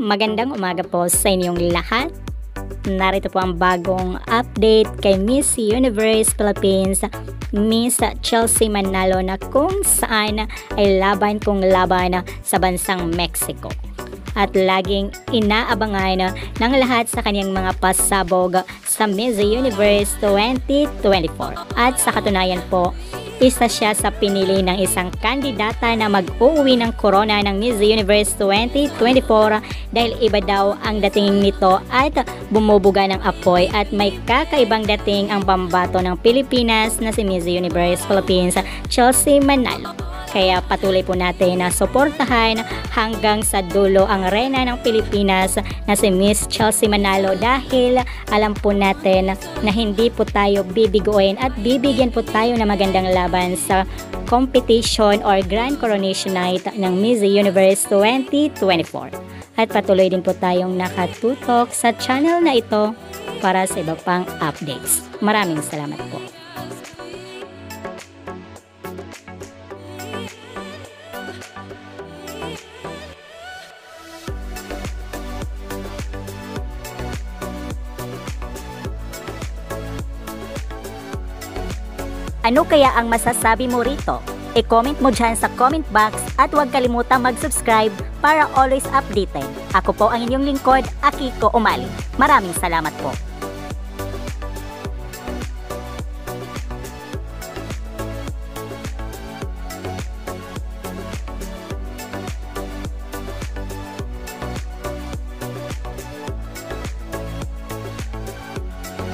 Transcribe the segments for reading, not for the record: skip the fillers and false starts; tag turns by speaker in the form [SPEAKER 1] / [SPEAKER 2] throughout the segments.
[SPEAKER 1] Magandang umaga po sa inyong lahat. Narito po ang bagong update kay Miss Universe Philippines, Miss Chelsea Manalo, na kung saan ay laban sa bansang Mexico. At laging inaabangan ng lahat sa kanyang mga pasabog sa Miss Universe 2024. At sa katunayan po, isa siya sa pinili ng isang kandidata na mag-uuwi ng corona ng Miss Universe 2024 dahil iba daw ang dating nito at bumubuga ng apoy at may kakaibang dating ang pambato ng Pilipinas na si Miss Universe Philippines, Chelsea Manalo. Kaya patuloy po natin na suportahan hanggang sa dulo ang reyna ng Pilipinas na si Miss Chelsea Manalo, dahil alam po natin na hindi po tayo bibiguin at bibigyan po tayo ng magandang laban sa competition or Grand Coronation Night ng Miss Universe 2024. At patuloy din po tayong nakatutok sa channel na ito para sa iba pang updates. Maraming salamat po.
[SPEAKER 2] Ano kaya ang masasabi mo rito? I-comment mo dyan sa comment box at huwag kalimutang mag-subscribe para always updated. Ako po ang inyong lingkod, Akiko Umali. Maraming salamat po.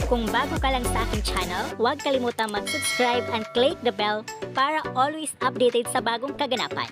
[SPEAKER 1] Kung bago ka lang sa aking channel, huwag kalimutang mag-subscribe and click the bell para always updated sa bagong kaganapan.